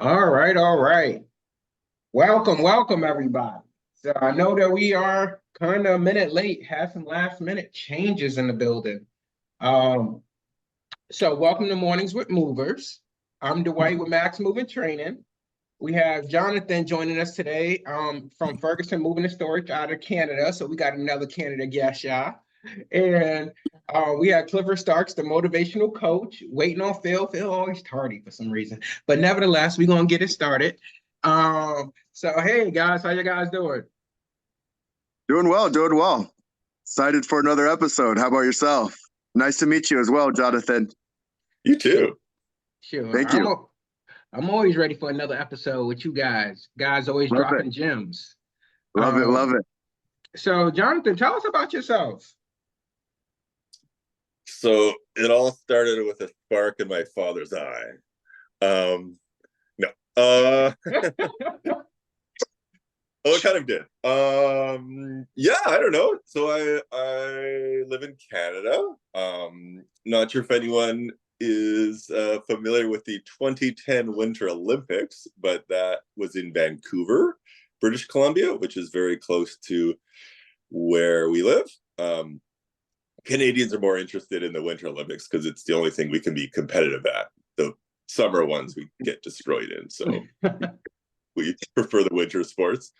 All right, all right. Welcome, everybody. So I know that we are kind of a minute late, had some last minute changes in the building. Um, so welcome to Mornings with Movers. I'm Dwyght with Mack's Moving Training. We have Jonathan joining us today from Ferguson Moving Storage out of Canada. So we got another Canada guest, y'all. And we have Clifford Starks, the motivational coach, waiting on Phil. Phil always tardy for some reason. But nevertheless, we're going to get it started. So, hey, guys, how you guys doing? Doing well, doing well. Excited for another episode. How about yourself? Nice to meet you as well, Jonathan. You too. Sure. Thank you. I'm always ready for another episode with you guys. Guys always Love dropping it. gems. Love it, love it. So, Jonathan, tell us about yourself. So it all started with a spark in my father's eye. No. Oh, it kind of did. Yeah, I don't know. So I live in Canada. Not sure if anyone is familiar with the 2010 Winter Olympics, but that was in Vancouver, British Columbia, which is very close to where we live. Canadians are more interested in the Winter Olympics because it's the only thing we can be competitive at. The summer ones we get destroyed in, so we prefer the winter sports.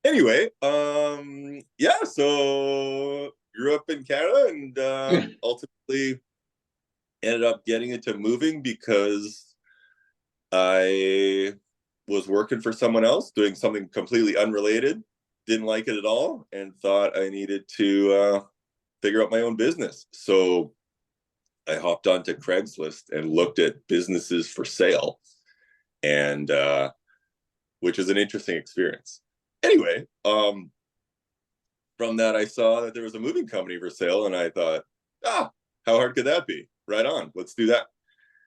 Anyway, yeah, so grew up in Canada and ultimately ended up getting into moving because I was working for someone else, doing something completely unrelated, didn't like it at all, and thought I needed to figure out my own business. So I hopped onto Craigslist and looked at businesses for sale, and which is an interesting experience. Anyway, from that I saw that there was a moving company for sale, and I thought, how hard could that be? Right on, let's do that.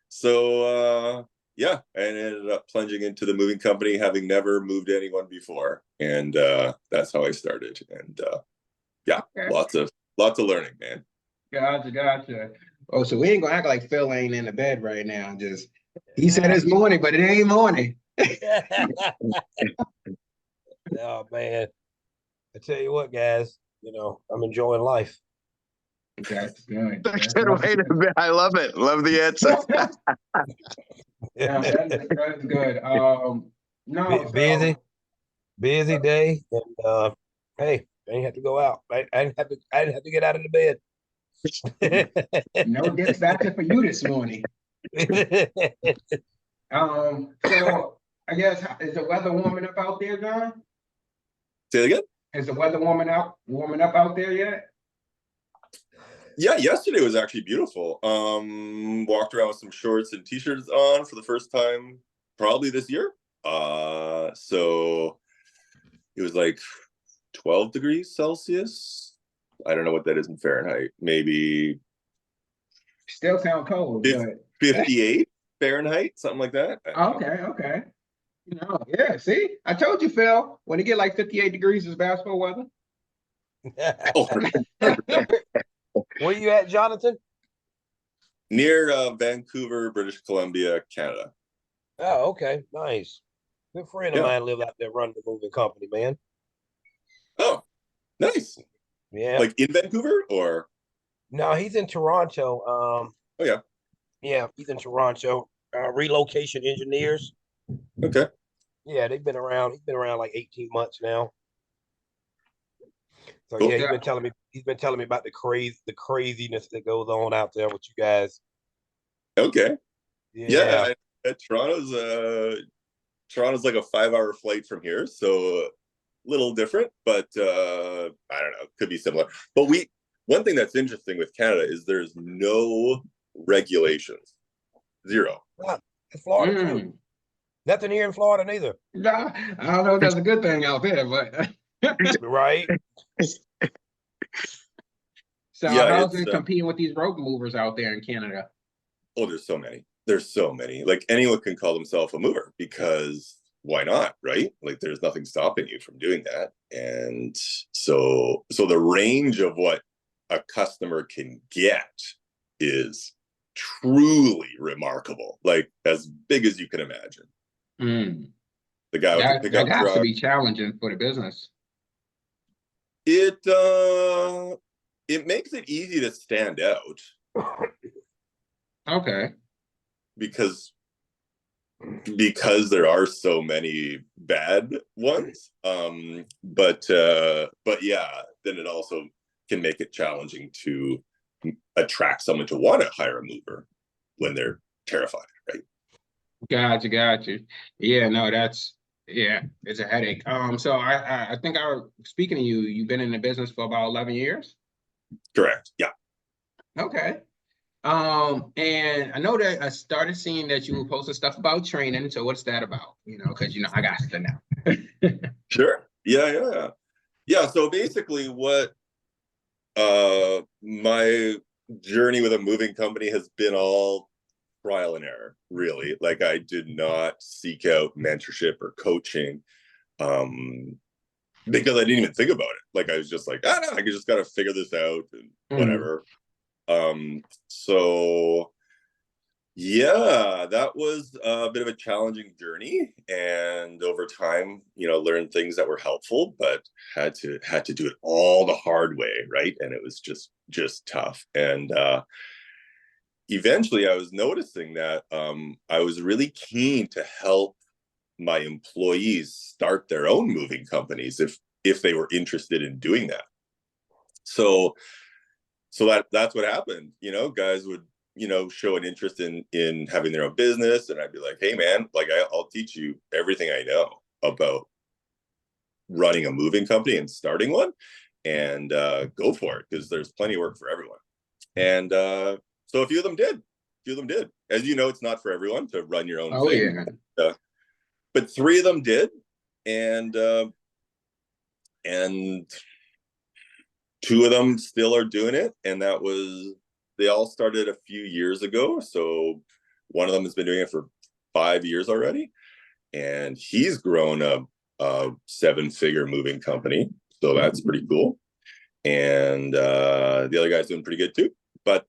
So yeah, I ended up plunging into the moving company, having never moved anyone before, and that's how I started. And yeah, okay. Lots of learning, man. Gotcha. Oh, so we ain't gonna act like Phil ain't in the bed right now. Just he said it's morning, but it ain't morning. Oh man, I tell you what, guys. I'm enjoying life. That's good. Wait a minute. I love it. Love the answer. Yeah, that's good. No, busy day, and hey, I ain't have to go out. I didn't have to get out of the bed. No dispatcher for you this morning. So I guess, is the weather warming up out there, John? Say it again? Is the weather warming up out there yet? Yeah, yesterday was actually beautiful. Walked around with some shorts and t-shirts on for the first time probably this year. So it was like 12 degrees Celsius. I don't know what that is in Fahrenheit. Maybe still sound cold, but 58 Fahrenheit, something like that. Okay. Yeah, see? I told you, Phil, when it get like 58 degrees is basketball weather. Where you at, Jonathan? Near Vancouver, British Columbia, Canada. Oh, okay. Nice. Good friend of mine live out there running the moving company, man. Oh, nice. Yeah. Like in Vancouver or? No, he's in Toronto. Oh, yeah. Yeah, he's in Toronto. Relocation engineers. Okay. Yeah, they've been around. He's been around like 18 months now. So cool. Yeah, he's been telling me about the craziness that goes on out there with you guys. Okay. Yeah. Toronto's like a 5-hour flight from here, so a little different, but I don't know, could be similar. But one thing that's interesting with Canada is there's no regulations. Zero. It's Florida too. Nothing here in Florida neither. No, I don't know if that's a good thing out there, but right. So how's it competing with these road movers out there in Canada? Oh, there's so many. Like anyone can call themselves a mover because why not, right? Like there's nothing stopping you from doing that. And so the range of what a customer can get is truly remarkable, like as big as you can imagine. Mm. The guy with the That pickup has to truck. be challenging for the business. It makes it easy to stand out Okay. because there are so many bad ones. But yeah, then it also can make it challenging to attract someone to want to hire a mover when they're terrified, right? Gotcha. Yeah, no, it's a headache. So I think speaking to you, you've been in the business for about 11 years. Correct. Yeah. Okay. And I know that I started seeing that you were posting stuff about training. So what's that about? Because I got to know. Sure. Yeah. So basically what my journey with a moving company has been all trial and error, really. Like, I did not seek out mentorship or coaching because I didn't even think about it. Like, I was just like, no, I just got to figure this out and whatever. So yeah, that was a bit of a challenging journey, and over time, learned things that were helpful, but had to do it all the hard way, right? And it was just tough. And eventually I was noticing that I was really keen to help my employees start their own moving companies if they were interested in doing that. So that's what happened. Guys would show an interest in having their own business, and I'd be like, hey man, like, I'll teach you everything I know about running a moving company and starting one, and go for it, because there's plenty of work for everyone. And so a few of them did. As you know, it's not for everyone to run your own Oh thing. yeah. But three of them did, and two of them still are doing it. And they all started a few years ago. So one of them has been doing it for 5 years already, and he's grown a 7-figure moving company. So that's pretty cool. And the other guy's doing pretty good too. But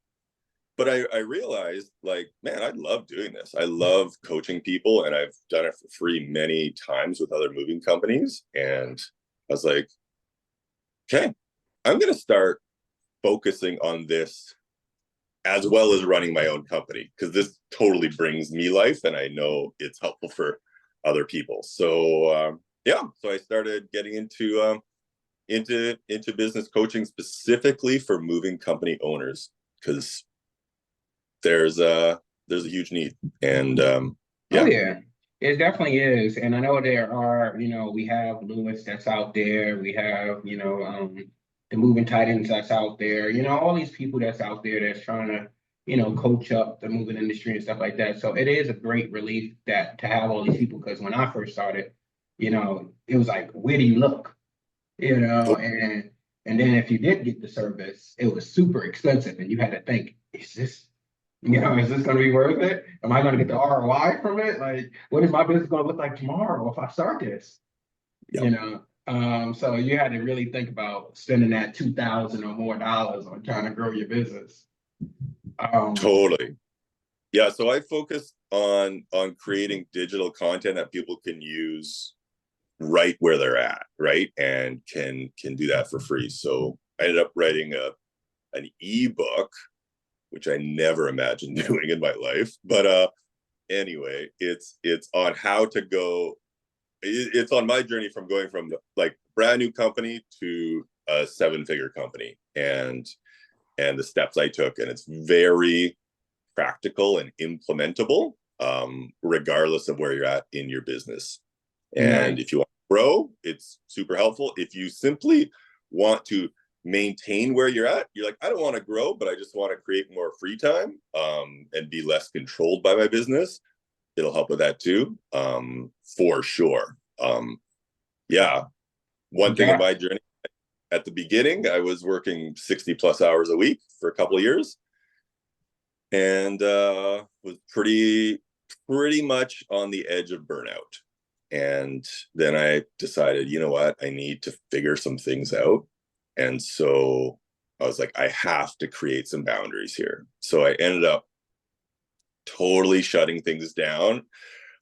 I realized, like, man, I love doing this. I love coaching people, and I've done it for free many times with other moving companies. And I was like, okay, I'm going to start focusing on this as well as running my own company, because this totally brings me life, and I know it's helpful for other people. So so I started getting into business coaching specifically for moving company owners, because there's a huge need. And Oh yeah, it definitely is. And I know there are, we have Lewis that's out there. We have, the moving titans that's out there. All these people that's out there that's trying to, coach up the moving industry and stuff like that. So it is a great relief that to have all these people, because when I first started, it was like, where do you look? And then if you did get the service, it was super expensive, and you had to think, is this going to be worth it? Am I going to get the ROI from it? Like, what is my business going to look like tomorrow if I start this? So you had to really think about spending that $2,000 or more on trying to grow your business. Totally. Yeah. So I focused on creating digital content that people can use right where they're at, right, and can do that for free. So I ended up writing an ebook, which I never imagined doing in my life. But anyway, it's on how to go. It's on my journey from going from like brand new company to a 7-figure company, and the steps I took, and it's very practical and implementable, regardless of where you're at in your business. And Nice. if you want to grow, it's super helpful. If you simply want to maintain where you're at, you're like, I don't want to grow, but I just want to create more free time, and be less controlled by my business, it'll help with that too, for sure. Yeah. One thing in my journey, at the beginning, I was working 60+ hours a week for a couple of years, and was pretty much on the edge of burnout. And then I decided, you know what, I need to figure some things out. And so I was like, I have to create some boundaries here. So I ended up totally shutting things down,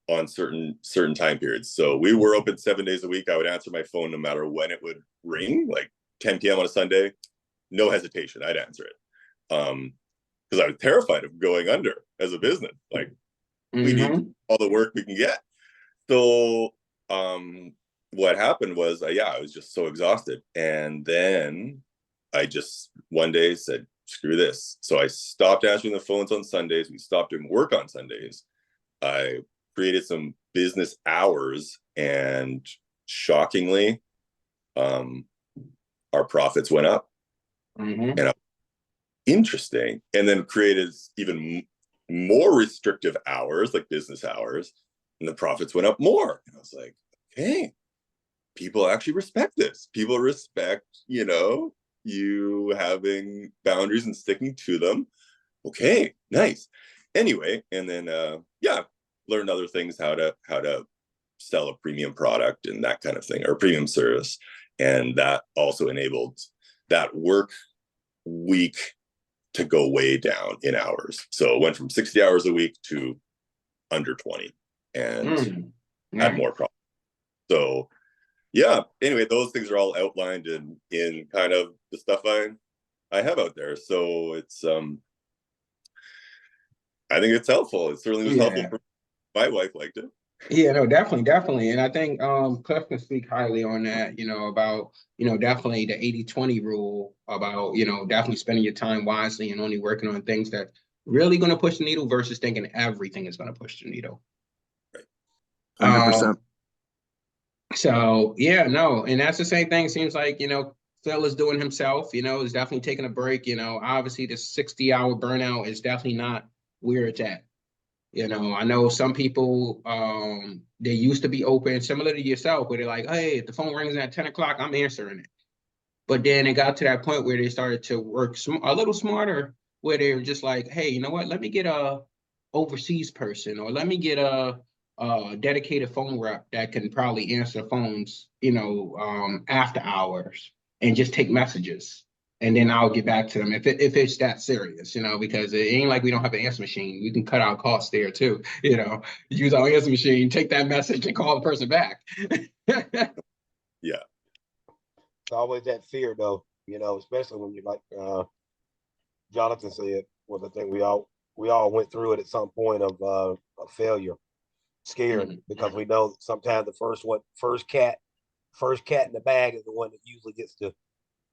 on certain time periods. So we were open 7 days a week. I would answer my phone no matter when it would ring, like 10 p.m. on a Sunday, no hesitation, I'd answer it. Because I was terrified of going under as a business. Like, we need all the work we can get. So what happened was, I was just so exhausted. And then I just one day said, screw this. So I stopped answering the phones on Sundays. We stopped doing work on Sundays. I created some business hours, and shockingly, our profits went up. And interesting. And then created even more restrictive hours, like business hours, and the profits went up more. And I was like, okay, people actually respect this. People respect, you having boundaries and sticking to them. Okay, nice. Anyway, and then learned other things, how to sell a premium product and that kind of thing, or premium service. And that also enabled that work week to go way down in hours. So it went from 60 hours a week to under 20, and had more problems. So anyway, those things are all outlined in kind of the stuff I have out there. So it's I think it's helpful. It certainly was helpful for my wife. Liked it. Yeah, no, definitely. And I think Cliff can speak highly on that, about, definitely the 80-20 rule, about, definitely spending your time wisely and only working on things that really going to push the needle versus thinking everything is going to push the needle. Right. 100%. So, and that's the same thing. Seems like, Phil is doing himself, is definitely taking a break. Obviously the 60-hour burnout is definitely not where it's at. I know some people, they used to be open, similar to yourself, where they're like, hey, if the phone rings at 10 o'clock, I'm answering it. But then it got to that point where they started to work a little smarter, where they were just like, hey, you know what? Let me get a overseas person, or let me get a dedicated phone rep that can probably answer phones, after hours, and just take messages. And then I'll get back to them if it's that serious, because it ain't like we don't have an answer machine. We can cut out costs there too, use our answer machine, take that message and call the person back. Yeah. It's always that fear though, especially when you, like Jonathan said, was the thing we all went through it at some point of failure, scared, because we know that sometimes the first cat in the bag is the one that usually gets to.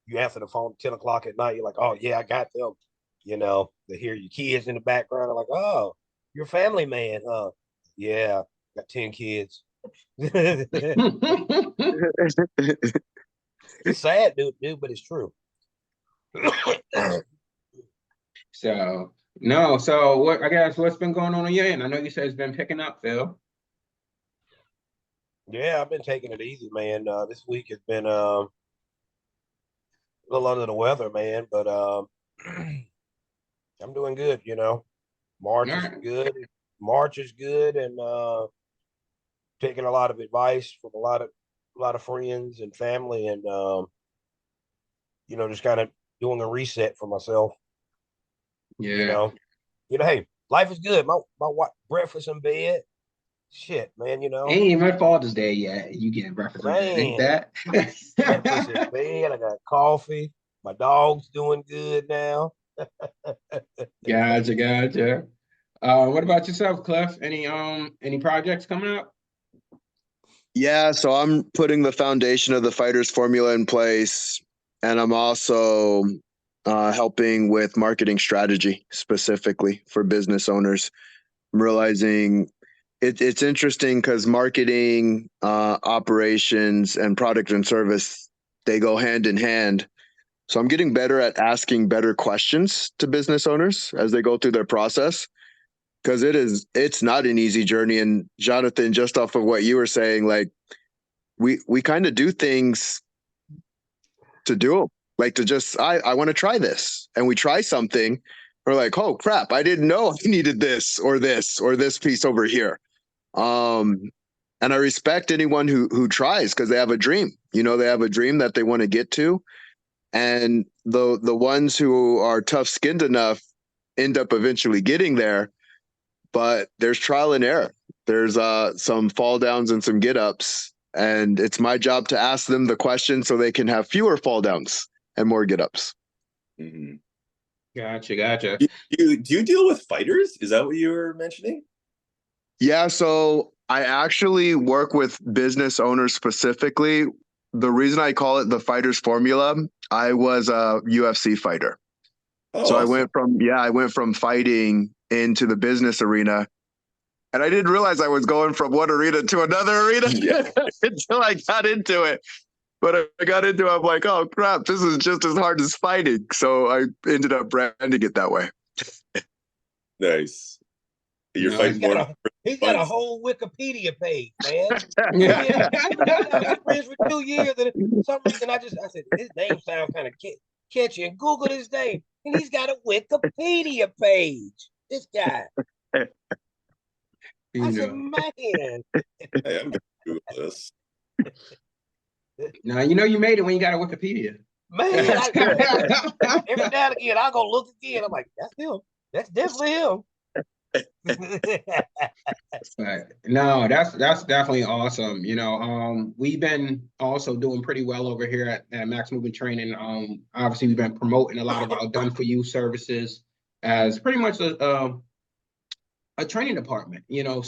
You answer the phone at 10 o'clock at night, you're like, oh, yeah, I got them. They hear your kids in the background. They're like, oh, you're a family man, huh? Yeah, got 10 kids. It's sad, dude, but it's true. So what's been going on your end? I know you said it's been picking up, Phil. Yeah, I've been taking it easy, man. This week has been a little under the weather, man, but I'm doing good, March is good. March is good, and taking a lot of advice from a lot of friends and family, and just kind of doing a reset for myself. Yeah. Hey, life is good. My breakfast in bed. Shit, man, Ain't even Father's Day yet. You getting breakfast in bed, ain't that? Breakfast in bed. I got coffee. My dog's doing good now. Gotcha. What about yourself, Cliff? Any projects coming up? Yeah, so I'm putting the foundation of the Fighters formula in place, and I'm also helping with marketing strategy specifically for business owners. I'm realizing it's interesting because marketing, operations, and product and service, they go hand in hand. So I'm getting better at asking better questions to business owners as they go through their process, because it's not an easy journey. And Jonathan, just off of what you were saying, like we kind of do things to do them, like to just, I want to try this, and we try something. We're like, oh crap, I didn't know I needed this or this piece over here. And I respect anyone who tries, because they have a dream. They have a dream that they want to get to. And the ones who are tough-skinned enough end up eventually getting there, but there's trial and error. There's some fall downs and some get ups, and it's my job to ask them the question so they can have fewer fall downs and more get ups. Mm-hmm. Gotcha. Do you deal with fighters? Is that what you were mentioning? Yeah, so I actually work with business owners specifically. The reason I call it the fighter's formula, I was a UFC fighter. Oh, So awesome. I went from fighting into the business arena. And I didn't realize I was going from one arena to another arena Yeah. until I got into it. But I got into it, I'm like, oh crap, this is just as hard as fighting. So I ended up branding it that way. Nice. You're No, fighting more. He's got a whole Wikipedia page, man. yeah. I've been friends for 2 years, and for some reason I said his name sounds kind of catchy, and Googled his name, and he's got a Wikipedia page. This guy. I said, man. Hey, I'm gonna Google this. No, you made it when you got a Wikipedia. Man, every now and again, I'll go look again. I'm like, that's him. That's definitely him. But no, that's definitely awesome. We've been also doing pretty well over here at Max Moving Training. Obviously we've been promoting a lot of our done for you services as pretty much a training department,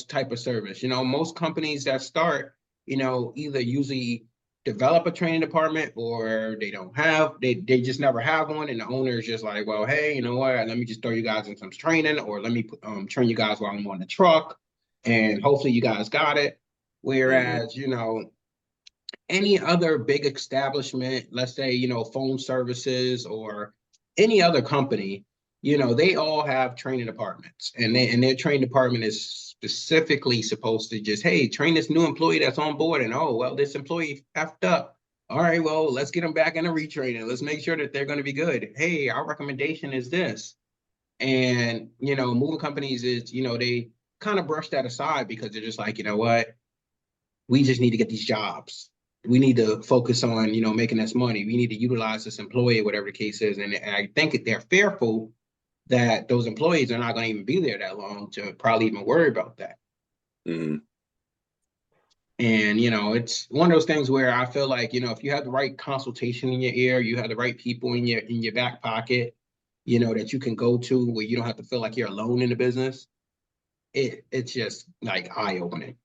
type of service. Most companies that start, either usually develop a training department or they just never have one. And the owner is just like, well, hey, you know what? Let me just throw you guys in some training, or let me train you guys while I'm on the truck. And hopefully you guys got it. Whereas, any other big establishment, let's say, phone services or any other company, they all have training departments, and their training department is specifically supposed to just, hey, train this new employee that's on board, and oh, well, this employee effed up. All right, well, let's get them back in a retraining. Let's make sure that they're going to be good. Hey, our recommendation is this. And, moving companies is, they kind of brush that aside because they're just like, you know what? We just need to get these jobs. We need to focus on, making this money. We need to utilize this employee, whatever the case is. And I think they're fearful that those employees are not going to even be there that long to probably even worry about that. Mm-hmm. And, it's one of those things where I feel like, if you have the right consultation in your ear, you have the right people in your back pocket, that you can go to where you don't have to feel like you're alone in the business. It's just like eye-opening.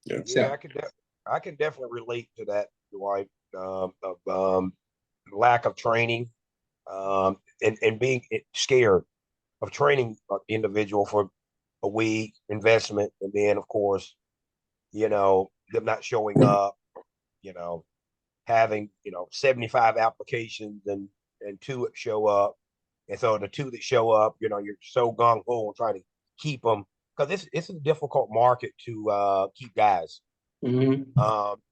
Yeah. Yeah, I can definitely relate to that, Dwyght, of lack of training, and being scared of training an individual for a week investment, and then of course, them not showing up, having 75 applications and two that show up, and so the two that show up, you're so gung ho on trying to keep them, because it's a difficult market to keep guys. Mm-hmm.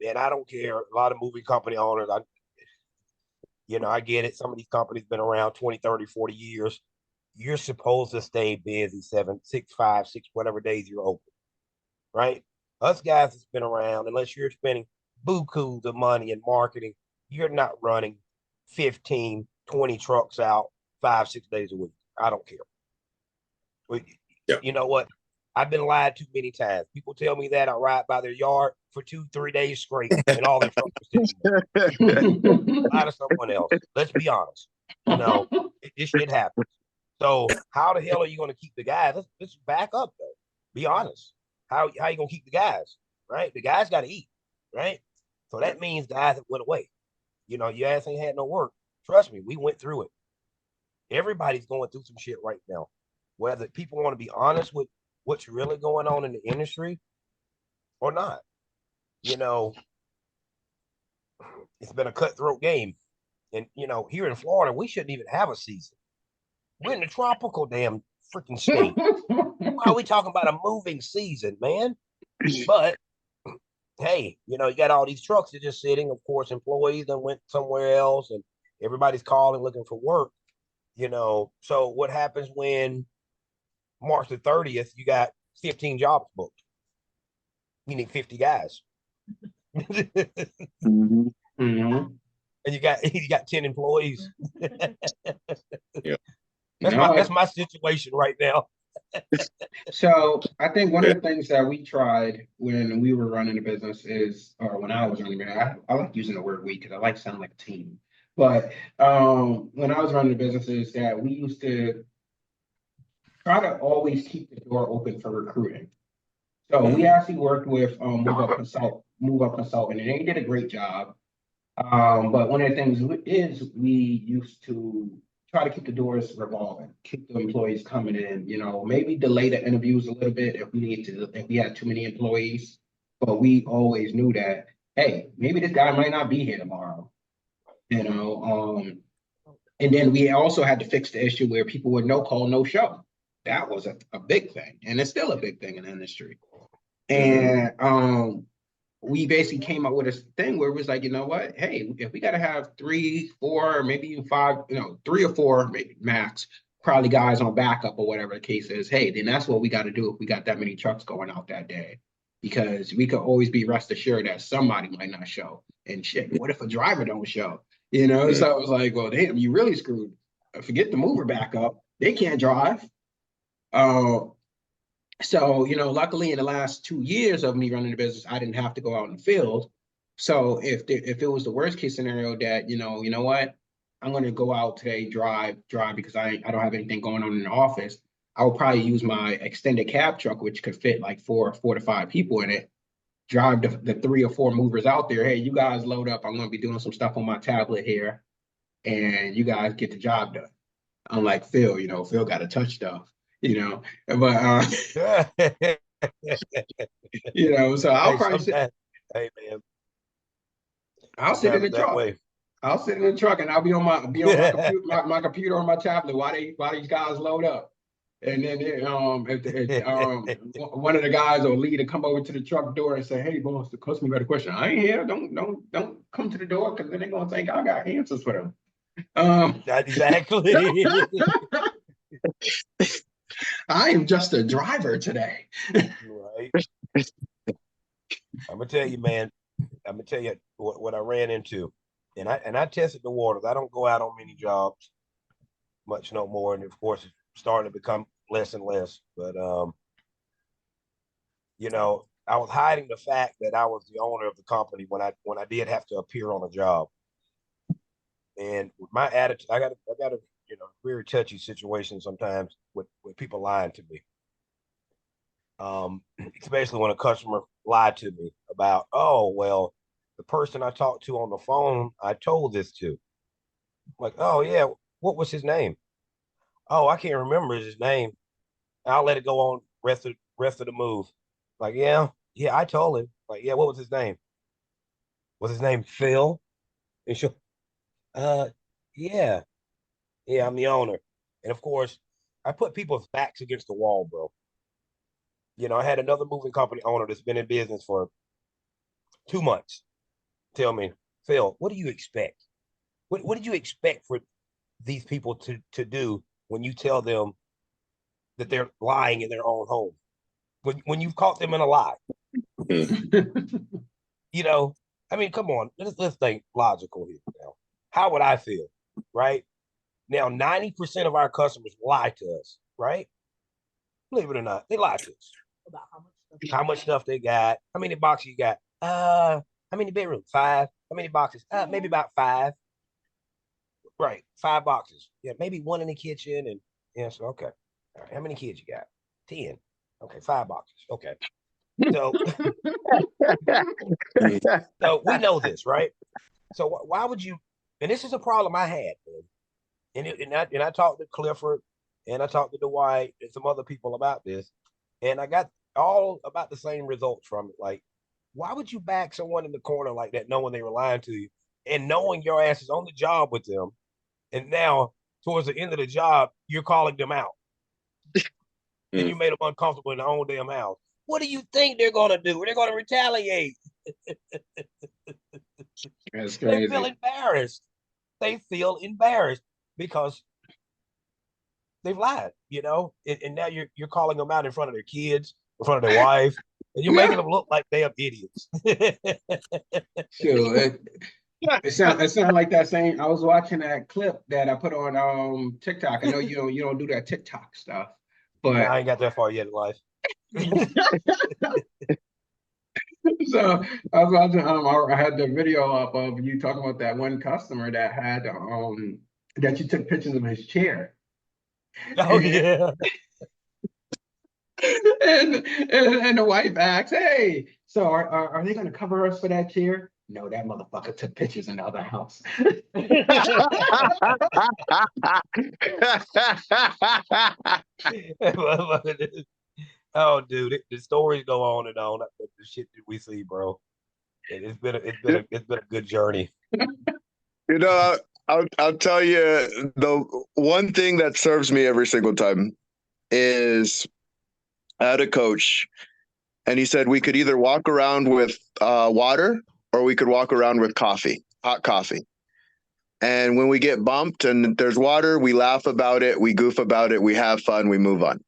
And I don't care. A lot of moving company owners, I get it. Some of these companies been around 20, 30, 40 years. You're supposed to stay busy 7, 6, 5, 6, whatever days you're open, right? Us guys that's been around, unless you're spending bukus of money in marketing, you're not running 15, 20 trucks out 5, 6 days a week. I don't care. You know what? I've been lied to many times. People tell me that I ride by their yard for 2, 3 days straight, and all their trucks are sitting there. Lie to someone else. Let's be honest. This shit happens. So how the hell are you going to keep the guys? Let's back up though. Be honest. How you going to keep the guys? Right? The guys got to eat. Right? So that means guys that went away. Your ass ain't had no work. Trust me, we went through it. Everybody's going through some shit right now. Whether people want to be honest with what's really going on in the industry or not. It's been a cutthroat game. And, here in Florida, we shouldn't even have a season. We're in the tropical damn freaking state. Why are we talking about a moving season, man? But, hey, you got all these trucks that are just sitting. Of course, employees that went somewhere else, and everybody's calling looking for work. So what happens when March the 30th, you got 15 jobs booked? You need 50 guys. Mm-hmm. Mm-hmm. And you got 10 employees. Yeah. That's my situation right now. So I think one of the things that we tried when we were running the business is, or when I was running it, I like using the word we because I like sounding like a team. But when I was running the business is that we used to try to always keep the door open for recruiting. So we actually worked with Move Up Consultant, and they did a great job. But one of the things is we used to try to keep the doors revolving, keep the employees coming in, maybe delay the interviews a little bit if we had too many employees. But we always knew that, hey, maybe this guy might not be here tomorrow, you know. And then we also had to fix the issue where people would no call, no show. That was a big thing, and it's still a big thing in the industry. And we basically came up with a thing where it was like, you know what? Hey, if we got to have 3, 4, maybe even 5, 3 or 4, maybe max, probably guys on backup or whatever the case is. Hey, then that's what we got to do if we got that many trucks going out that day, because we could always be rest assured that somebody might not show. And shit, what if a driver don't show? So it was like, well, damn, you really screwed. Forget the mover backup; they can't drive. So, luckily in the last 2 years of me running the business, I didn't have to go out in the field. So if it was the worst case scenario that, you know what, I'm going to go out today, drive because I don't have anything going on in the office. I will probably use my extended cab truck, which could fit like four to five people in it, drive the 3 or 4 movers out there. Hey, you guys load up. I'm going to be doing some stuff on my tablet here, and you guys get the job done. Unlike Phil, Phil got to touch stuff, but so I'll probably sit. Hey man, I'll sit in the it's that truck. way. I'll sit in the truck and I'll be on my computer, my computer or my tablet while these guys load up. And then one of the guys or leader come over to the truck door and say, "Hey, boss, the customer got a question. I ain't here. Don't come to the door because then they're gonna think I got answers for them." Exactly. I am just a driver today. Right. I'm gonna tell you, man. I'm gonna tell you what I ran into, and I tested the waters. I don't go out on many jobs much no more, and of course, it's starting to become less and less. But I was hiding the fact that I was the owner of the company when I did have to appear on a job. And with my attitude, I got a very touchy situation sometimes with people lying to me. Especially when a customer lied to me about, oh, well, the person I talked to on the phone, I told this to. I'm like, oh yeah, what was his name? Oh, I can't remember his name. I'll let it go on rest of the move. Like, yeah, I told him. Like, yeah, what was his name? Was his name Phil? And she'll, uh, yeah, I'm the owner. And of course, I put people's backs against the wall, bro. I had another moving company owner that's been in business for 2 months. Tell me, Phil, what do you expect? What did you expect for these people to do when you tell them that they're lying in their own home? When you've caught them in a lie? I mean, come on, let's think logical here now. How would I feel, right? Now, 90% of our customers lie to us, right? Believe it or not, they lie to us. About how much stuff they got, how many boxes you got, how many bedrooms? 5. How many boxes? Maybe about 5. Right, 5 boxes. Yeah, maybe 1 in the kitchen, and so okay. All right, how many kids you got? 10. Okay, 5 boxes. Okay. So, so we know this, right? So why would you? And this is a problem I had, man. And I talked to Clifford, and I talked to Dwyght and some other people about this, and I got all about the same results from it. Like, why would you back someone in the corner like that, knowing they were lying to you, and knowing your ass is on the job with them, and now towards the end of the job, you're calling them out, and you made them uncomfortable in their own damn house. What do you think they're gonna do? They're gonna retaliate. That's They crazy. feel embarrassed. They feel embarrassed because they've lied, and now you're calling them out in front of their kids, in front of their wife, and you're making them look like damn idiots. Sure. It sound like that same. I was watching that clip that I put on TikTok. I know you don't do that TikTok stuff, Nah, But I ain't got that far yet in life. so I was watching, I had the video up of you talking about that one customer that had that you took pictures of his chair. Oh And, yeah. and the wife asks, "Hey, so are they gonna cover us for that chair?" No, that motherfucker took pictures in the other house. Oh, dude, the stories go on and on. The shit that we see, bro. It's been a good journey. You know, I'll tell you the one thing that serves me every single time is I had a coach, and he said we could either walk around with water or we could walk around with coffee, hot coffee. And when we get bumped and there's water, we laugh about it, we goof about it, we have fun, we move on.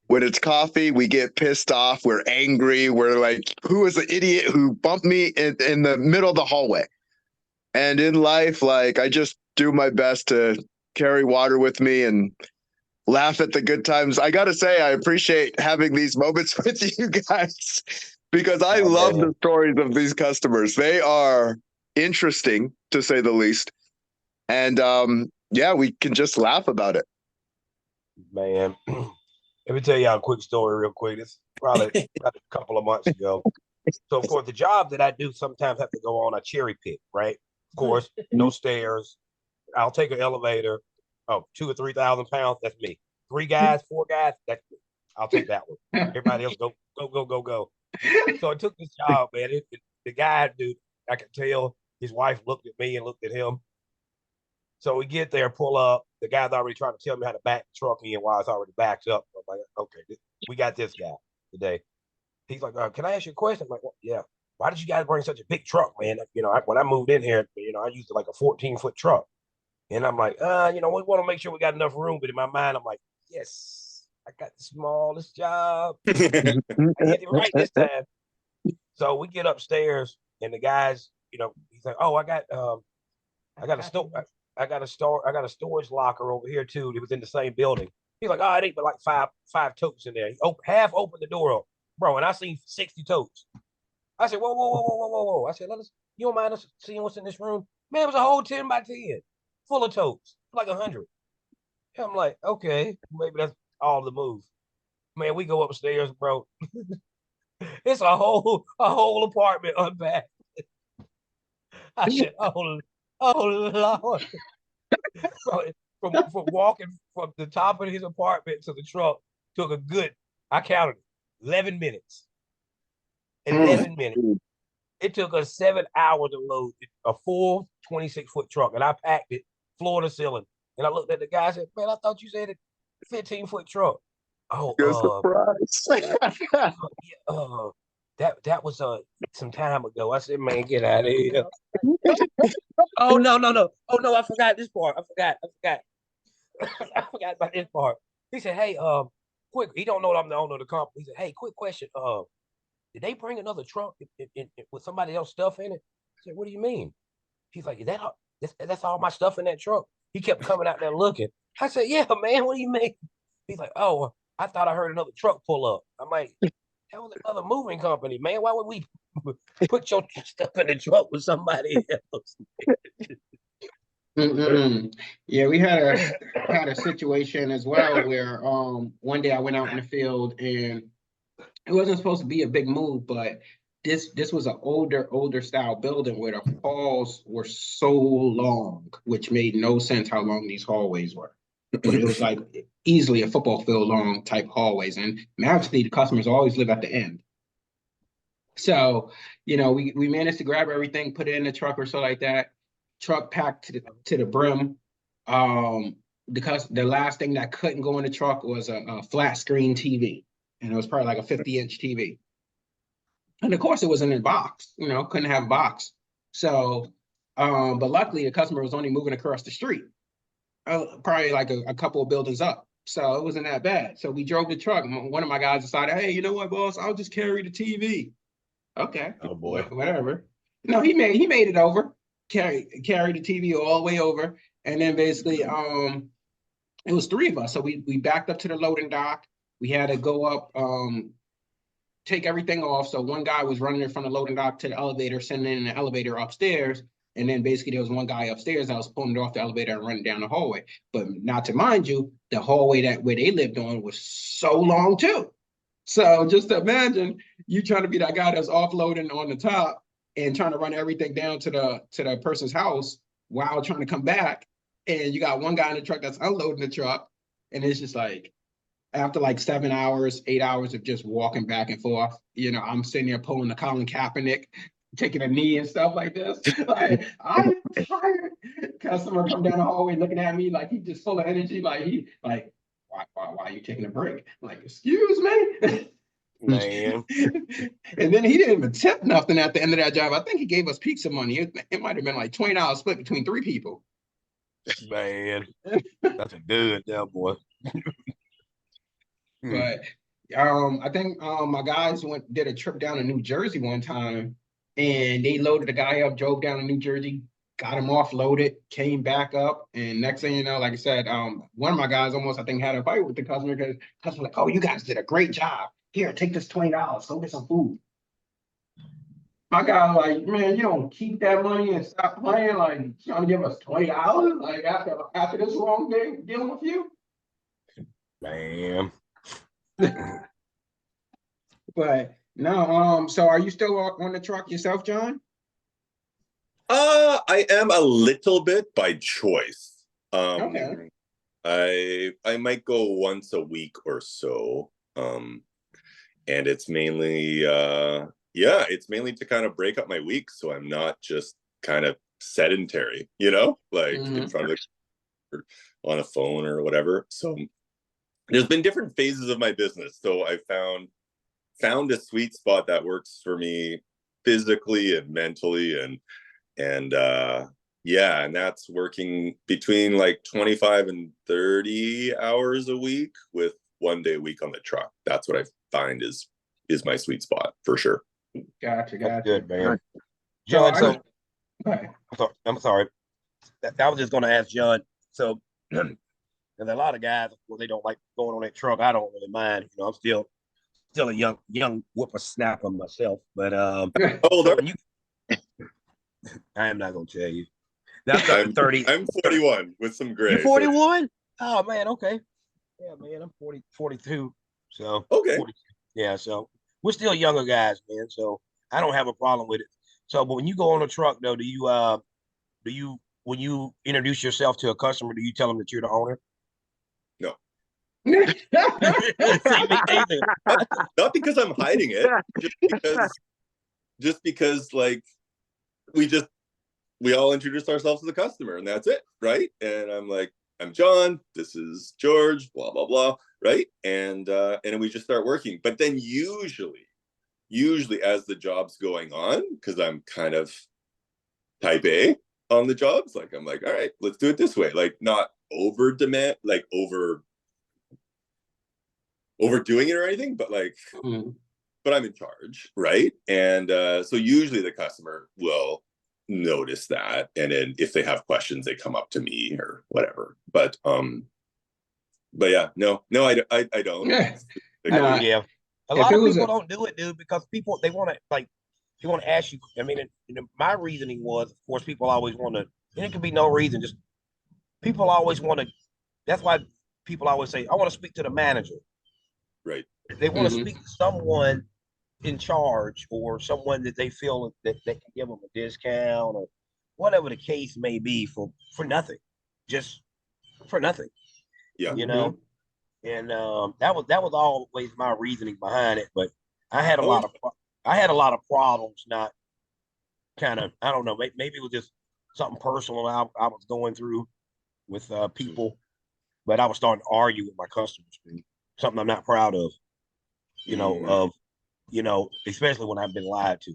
When it's coffee, we get pissed off, we're angry, we're like, who is the idiot who bumped me in the middle of the hallway? And in life, like, I just do my best to carry water with me and laugh at the good times. I got to say, I appreciate having these moments with you guys because I Oh, love man. the stories of these customers. They are interesting, to say the least. And yeah, we can just laugh about it. Man, let me tell y'all a quick story real quick. It's probably a couple of months ago. So, of course, the job that I do sometimes have to go on a cherry pick, right? Of course, no stairs. I'll take an elevator. Oh, 2,000 or 3,000 pounds. That's me. 3 guys, 4 guys. That's me. I'll take that one. Everybody else go, go, go, go, go. So I took this job, man. The guy, dude, I could tell his wife looked at me and looked at him. So we get there, pull up. The guy's already trying to tell me how to back the truck in while it's already backed up. I'm like, okay, we got this guy today. He's like, can I ask you a question? I'm like, well, yeah. Why did you guys bring such a big truck, man? When I moved in here, I used like a 14-foot truck. And I'm like, we want to make sure we got enough room. But in my mind, I'm like, yes, I got the smallest job. I hit it right this time. So we get upstairs, and the guys, he's like, oh, I got a storage locker over here too. It was in the same building. He's like, oh, it ain't but like five totes in there. He half opened the door up, bro, and I seen 60 totes. I said, whoa, whoa, whoa, whoa, whoa, whoa, whoa. I said, you don't mind us seeing what's in this room? Man, it was a whole 10 by 10, full of totes, like 100. And I'm like, okay, maybe that's all the move. Man, we go upstairs, bro. It's a whole apartment unpacked. I said, oh Lord. From walking from the top of his apartment to the truck took a good, I counted it, 11 minutes. 11 minutes. It took us 7 hours to load a full 26-foot truck, and I packed it floor to ceiling. And I looked at the guy and said, man, I thought you said it 15-foot truck. Oh, Good surprise. that was some time ago. I said, man, get out of here. Oh no. Oh no, I forgot this part. I forgot. I forgot about this part. He said, hey, quick, he don't know I'm the owner of the company. He said, hey, quick question. Did they bring another truck with somebody else's stuff in it? I said, what do you mean? He's like, that's all my stuff in that truck. He kept coming out there looking. I said, yeah, man, what do you mean? He's like, oh, I thought I heard another truck pull up. I'm like, that was another moving company, man. Why would we put your stuff in the truck with somebody else? Yeah, we had a situation as well where one day I went out in the field and it wasn't supposed to be a big move, but this was an older style building where the halls were so long, which made no sense how long these hallways were. But it was like easily a football field long type hallways, and naturally the customers always live at the end. So, we managed to grab everything, put it in the truck or so like that. Truck packed to the brim. Because the last thing that couldn't go in the truck was a flat screen TV, and it was probably like a 50-inch TV. And of course, it was in a box. Couldn't have a box. So, but luckily, the customer was only moving across the street, probably like a couple of buildings up. So it wasn't that bad. So we drove the truck. One of my guys decided, hey, you know what, boss? I'll just carry the TV. Okay. Oh boy. Whatever. No, he made it over. Carry the TV all the way over, and then basically, it was 3 of us. So we backed up to the loading dock. we had to go up, take everything off. So one guy was running in front of the loading dock to the elevator, sending in the elevator upstairs. And then basically there was one guy upstairs that was pulling it off the elevator and running down the hallway. But not to mind you, the hallway that where they lived on was so long too. So just imagine you trying to be that guy that's offloading on the top and trying to run everything down to the person's house while trying to come back. And you got one guy in the truck that's unloading the truck. And it's just like, after like 7 hours, 8 hours of just walking back and forth, you know, I'm sitting there pulling the Colin Kaepernick, taking a knee and stuff like this. Like, I'm tired. Customer come down the hallway looking at me like he's just full of energy. Like, why are you taking a break? I'm like, excuse me. Man. And then he didn't even tip nothing at the end of that job. I think he gave us pizza money. It might have been like $20 split between 3 people. Man, that's a good damn boy. But I think my guys did a trip down to New Jersey one time, and they loaded the guy up, drove down to New Jersey, got him offloaded, came back up, and next thing you know, like I said, one of my guys almost I think had a fight with the customer because the customer like, "Oh, you guys did a great job. Here, take this $20. Go get some food." My guy like, "Man, you don't keep that money and stop playing. Like, you trying to give us $20 like after this long day dealing with you." Man. But no, so are you still on the truck yourself, John? I am a little bit by choice. Okay. I might go once a week or so. And it's mainly it's mainly to kind of break up my week so I'm not just kind of sedentary, you know, like in front of or on a phone or whatever. So there's been different phases of my business. So I found a sweet spot that works for me physically and mentally and and that's working between like 25 and 30 hours a week with 1 day a week on the truck. That's what I find is my sweet spot for sure. Gotcha. That's good, man. So John, I'm sorry. I was just going to ask John. So, there's a lot of guys, well, they don't like going on that truck. I don't really mind. You know, I'm still a young whippersnapper myself. But Older. I am not going to tell you. That's up 30. I'm 41 with some gray. You're 41? Oh man, okay. Yeah, man, I'm 42. So okay. 42. Yeah, so we're still younger guys, man. So I don't have a problem with it. So, but when you go on a truck, though, do you when you introduce yourself to a customer, do you tell them that you're the owner? No. Not because I'm hiding it, just because like we all introduce ourselves to the customer and that's it, right? And I'm like, I'm John, this is George, blah blah blah, right? And we just start working. But then usually as the job's going on, because I'm kind of type A on the jobs, like I'm like, all right, let's do it this way, like not over demand, like overdoing it or anything, but like but I'm in charge, right? And so usually the customer will notice that, and then if they have questions they come up to me or whatever. But yeah, no, I don't. Yeah. Yeah, a lot of people don't do it, dude, because people they want to ask you. I mean, my reasoning was, of course, people always want to, and it could be no reason, just people always want to. That's why people always say, I want to speak to the manager. Right. They want to speak to someone in charge or someone that they feel that they can give them a discount or whatever the case may be for nothing, just for nothing. Yeah. You know, and that was always my reasoning behind it. But I had a lot of problems. Not kind of, I don't know, maybe it was just something personal I was going through with people, but I was starting to argue with my customers, something I'm not proud of. Especially when I've been lied to,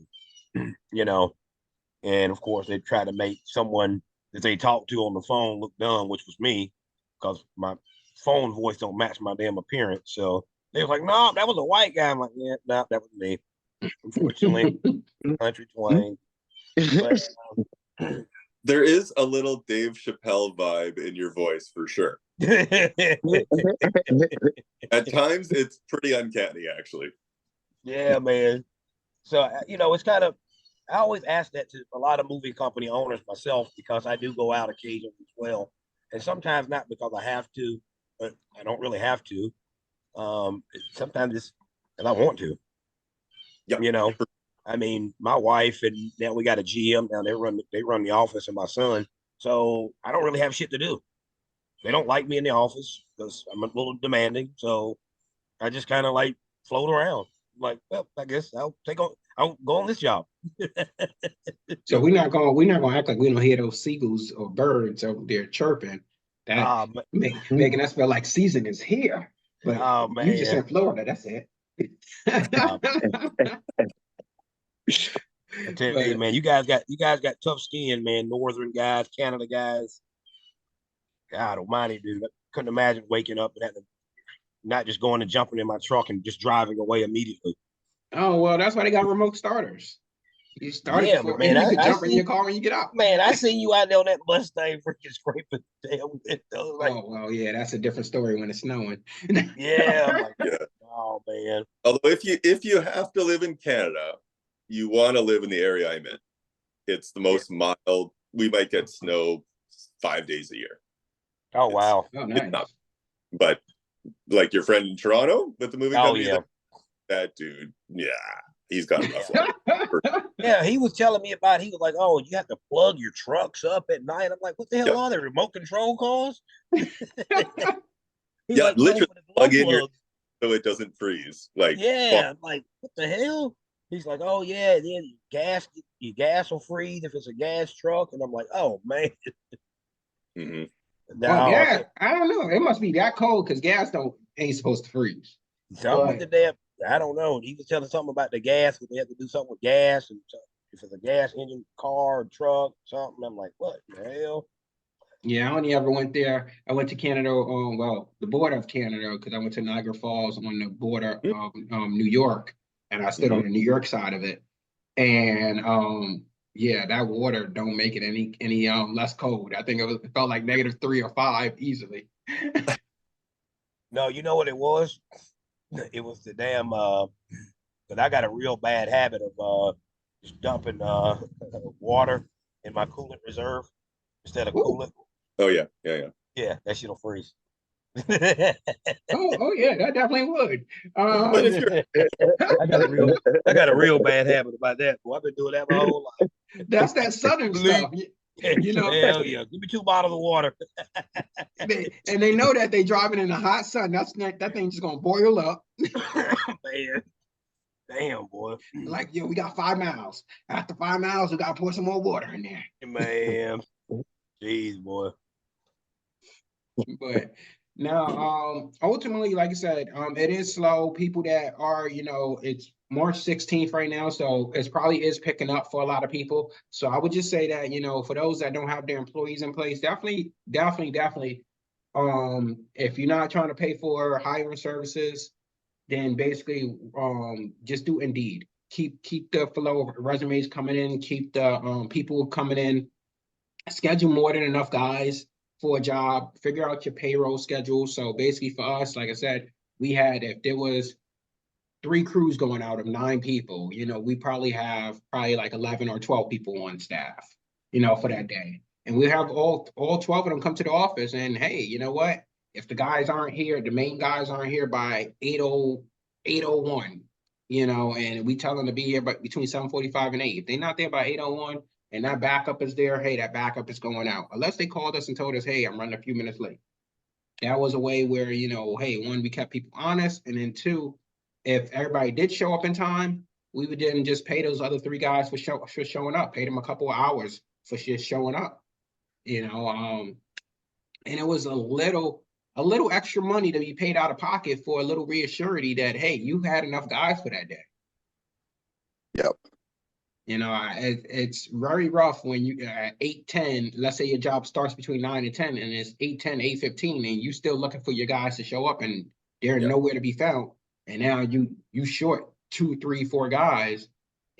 and of course they try to make someone that they talk to on the phone look dumb, which was me, because my phone voice don't match my damn appearance. So they was like, no, that was a white guy. I'm like, yeah, no, that was me. Unfortunately, country twang. There is a little Dave Chappelle vibe in your voice for sure. At times, it's pretty uncanny, actually. Yeah, man. So, it's kind of, I always ask that to a lot of movie company owners myself, because I do go out occasionally as well. And sometimes not because I have to, but I don't really have to. Sometimes it's because I want to, Yep. I mean, my wife and now we got a GM down there, they run the office, and my son. So I don't really have shit to do. They don't like me in the office because I'm a little demanding. So I just kind of like float around. Like, well, I guess I'll go on this job. So we're not gonna act like we don't hear those seagulls or birds over there chirping. That Ah, making us feel like season is here. But oh you just man. in Florida, that's it. Um, I tell you, But man, you guys got tough skin, man. Northern guys, Canada guys. God almighty, dude. I couldn't imagine waking up and having not just going and jumping in my truck and just driving away immediately. oh well, that's why they got remote starters. You start it Yeah, but before, and man, you I, can I jump in see, your car when you get out. man, I seen you out there on that Mustang freaking scraping the damn window. Like, Oh well, yeah, that's a different story when it's snowing. yeah, I'm like, Yeah. oh man. Although if you have to live in Canada, you want to live in the area I'm in. It's the most mild. We might get snow 5 days a year. Oh It's, wow. Oh, it's not, nice. but like your friend in Toronto with the moving Oh company, yeah. that dude, yeah, he's got a rough life. Yeah, he was telling me about. He was like, "Oh, you have to plug your trucks up at night." I'm like, "What the hell Yep. are they? Remote control cars?" He's Yeah, like, "No, literally for the glow plug in your plug." so it doesn't freeze. Like, Yeah, I'm like, "What the hell?" He's like, "Oh yeah, yeah, your gas will freeze if it's a gas truck." And I'm like, "Oh man, mhm. Well, no, I gas, can't." I don't know. It must be that cold because gas don't ain't supposed to freeze. Something with the But damn, I don't know. He was telling something about the gas, but they have to do something with gas, and so if it's a gas engine car or truck, something. I'm like, what the hell? yeah, I only ever went there. I went to Canada, well, the border of Canada, because I went to Niagara Falls on the border of New York, and I stood on Mhm. the New York side of it. And yeah, that water don't make it any less cold. I think it felt like -3 or -5 easily. No, you know what it was? It was the damn because I got a real bad habit of just dumping water in my coolant reserve instead of Ooh. coolant. Oh yeah, yeah, yeah. Yeah, that shit'll freeze. Oh yeah, that definitely would. But if you're I got a real I got a real bad habit about that. Boy, I've been doing that my whole life. that's that southern Bleep. stuff. You know, Hell yeah. Give me 2 bottles of water. they know that they driving in the hot sun. That thing's just gonna boil up. Man. Damn, boy. Like, yo, we got 5 miles. After 5 miles, we gotta pour some more water in there. Man. Jeez, boy. But now, ultimately, like I said, it is slow. People that are, it's March 16th right now, so it probably is picking up for a lot of people. So I would just say that, for those that don't have their employees in place, definitely, if you're not trying to pay for hiring services, then basically, just do Indeed. Keep the flow of resumes coming in. Keep the people coming in. Schedule more than enough guys for a job. Figure out your payroll schedule. So basically, for us, like I said, we had if there was 3 crews going out of 9 people, we probably have like 11 or 12 people on staff, for that day. And we have all 12 of them come to the office and hey, you know what? If the guys aren't here, the main guys aren't here by 8:01, and we tell them to be here but between 7:45 and 8. If they're not there by 8:01 and that backup is there, hey, that backup is going out. Unless they called us and told us, hey, I'm running a few minutes late. That was a way where, hey, one, we kept people honest, and then two, if everybody did show up in time, we would then just pay those other 3 guys for showing up, pay them a couple of hours for just showing up, and it was a little extra money to be paid out of pocket for a little reassurity that, hey, you had enough guys for that day. Yep. It's very rough when you 8:10. Let's say your job starts between 9 and 10, and it's 8:10, 8:15, and you still looking for your guys to show up, and they're Yeah. nowhere to be found. And now you short 2, 3, 4 guys,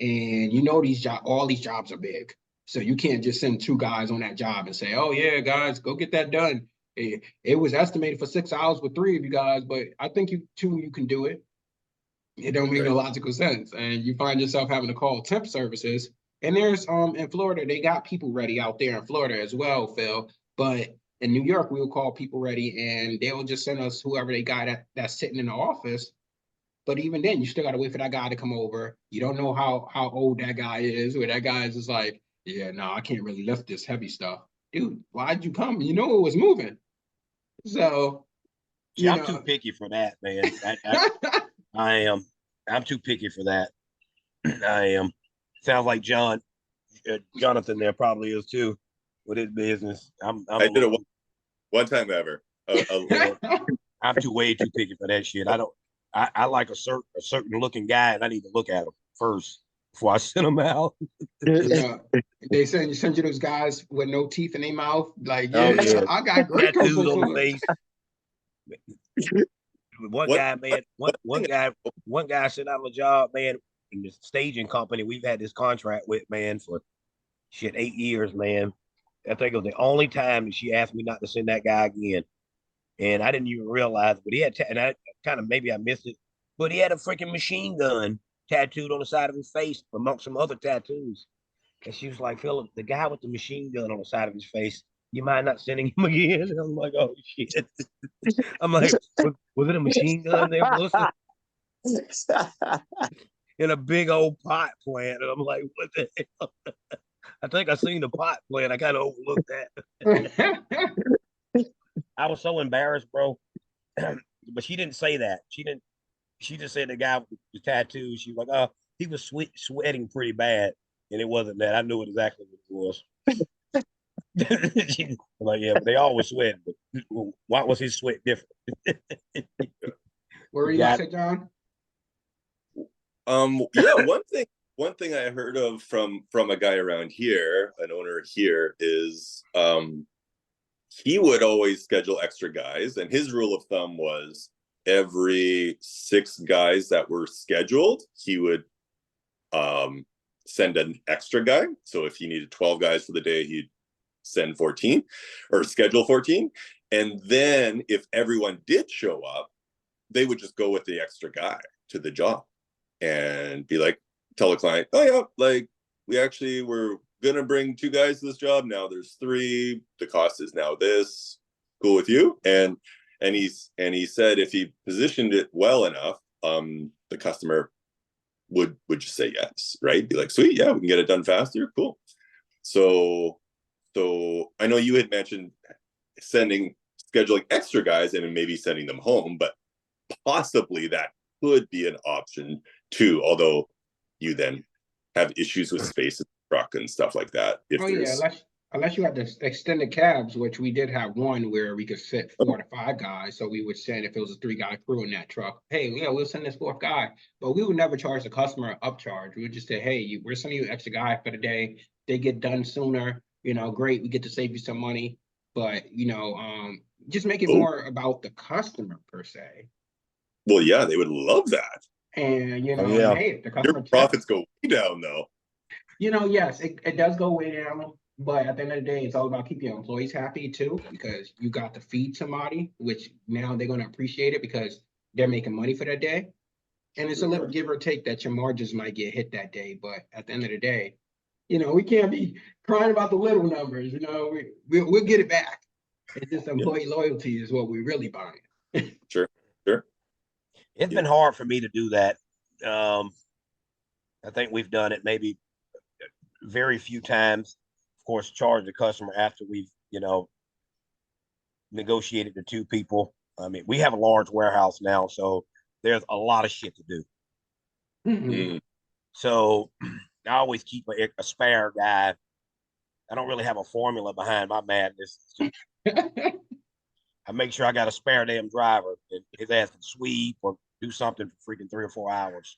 and all these jobs are big. So you can't just send 2 guys on that job and say, oh yeah, guys, go get that done. It was estimated for 6 hours with 3 of you guys, but I think you can do it. It don't make no logical sense. And you find yourself having to call temp services. And there's in Florida, they got people ready out there in Florida as well, Phil. But in New York, we'll call people ready and they'll just send us whoever they got that's sitting in the office. But even then, you still got to wait for that guy to come over. You don't know how old that guy is, or that guy is just like, yeah, no, I can't really lift this heavy stuff. Dude, why'd you come? You know it was moving. So, See, I'm too picky for that, man. I am. I'm too picky for that. I am. Sounds like Jonathan there probably is too with his business. I did it one time ever. I'm way too picky for that shit. I like a certain looking guy, and I need to look at him first before I send him out. They send you those guys with no teeth in their mouth. Like, yeah. I got great tattoos on the face. One guy sent out a job, man, in the staging company we've had this contract with, man, for 8 years, man. I think it was the only time that she asked me not to send that guy again. And I didn't even realize, but he had, and I kind of, maybe I missed it, but he had a freaking machine gun tattooed on the side of his face amongst some other tattoos. And she was like, Philip, the guy with the machine gun on the side of his face, you mind not sending him again? And I'm like, oh shit. I'm like, was it a machine gun there, Wilson? In a big old pot plant. And I'm like, what the hell? I think I seen the pot plant. I kind of overlooked that. I was so embarrassed, bro. But she didn't say that. She just said the guy with the tattoo. She was like, oh, he was sweating pretty bad. And it wasn't that. I knew exactly what it was. Like, yeah, but they always sweat. But why was his sweat different? What were you gonna say, John? Yeah, one thing I heard of from a guy around here, an owner here, is he would always schedule extra guys, and his rule of thumb was every 6 guys that were scheduled, he would send an extra guy. So if he needed 12 guys for the day, he'd send 14 or schedule 14. And then if everyone did show up, they would just go with the extra guy to the job and be like, tell the client, oh yeah, like we actually were gonna bring 2 guys to this job. Now there's 3. The cost is now this. Cool with you? And he said if he positioned it well enough, the customer would just say yes, right? Be like, sweet, yeah, we can get it done faster. Cool. So I know you had mentioned scheduling extra guys and maybe sending them home, but possibly that could be an option too, although you then have issues with space in the truck and stuff like that. Unless you had the extended cabs, which we did have one where we could fit 4 to 5 guys. So we would send, if it was a 3-guy crew in that truck, hey, yeah, we'll send this 4th guy. But we would never charge the customer an upcharge. We would just say, hey, we're sending you an extra guy for the day. They get done sooner. Great. We get to save you some money. But, just make it more about the customer per se. Well, yeah, they would love that. And, hey, the customer, your profits go way down though. Yes, it does go way down. But at the end of the day, it's all about keeping your employees happy too, because you got to feed somebody, which now they're going to appreciate it because they're making money for that day. And it's a little give or take that your margins might get hit that day. But at the end of the day, we can't be crying about the little numbers. We'll get it back. It's just employee loyalty is what we're really buying. Sure. It's been hard for me to do that. I think we've done it maybe very few times. Of course, charge the customer after we've, negotiated the 2 people. I mean, we have a large warehouse now, so there's a lot of shit to do. Mm-hmm. So I always keep a spare guy. I don't really have a formula behind my madness. I make sure I got a spare damn driver and his ass can sweep or do something for freaking 3 or 4 hours.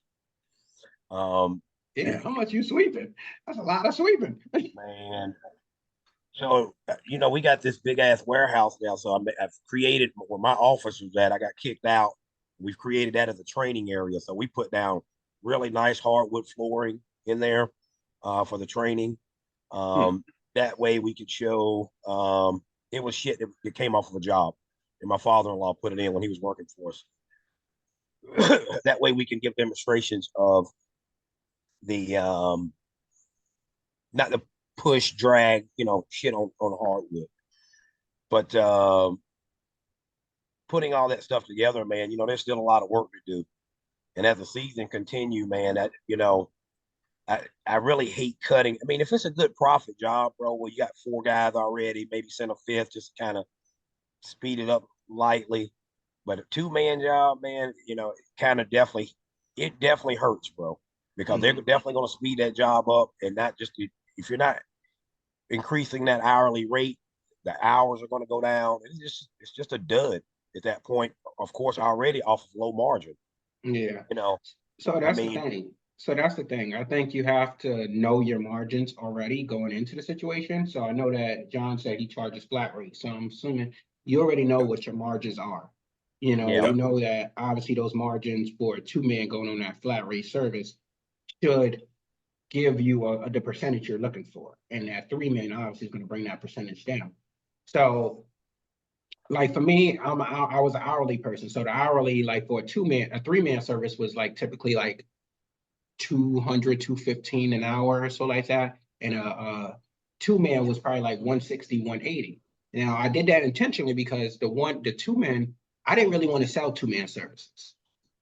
Yeah, how much you sweeping? That's a lot of sweeping. Man. So, we got this big ass warehouse now. So I've created where my office was at. I got kicked out. We've created that as a training area. So we put down really nice hardwood flooring in there for the training. That way we could show it was shit that came off of a job, and my father-in-law put it in when he was working for us. That way we can give demonstrations of the not the push drag, shit on hardwood, but putting all that stuff together, man. There's still a lot of work to do, and as the season continue, man, that I really hate cutting. I mean, if it's a good profit job, bro, well, you got 4 guys already, maybe send a 5th, just kind of speed it up lightly. But a 2-man job, man, it definitely hurts, bro, because they're definitely going to speed that job up, and not just if you're not increasing that hourly rate, the hours are going to go down. It's just a dud at that point. Of course, already off of low margin. Yeah. So that's the thing. So that's the thing. I think you have to know your margins already going into the situation. So I know that John said he charges flat rate. So I'm assuming you already know what your margins are. You know that obviously those margins for a 2-man going on that flat rate service should give you the percentage you're looking for. And that 3-man obviously is going to bring that percentage down. So like for me, I was an hourly person. So the hourly, like for a 3-man service was like typically like 200, 215 an hour or so like that. And a 2-man was probably like 160, 180. Now I did that intentionally because the 2-man, I didn't really want to sell 2-man services.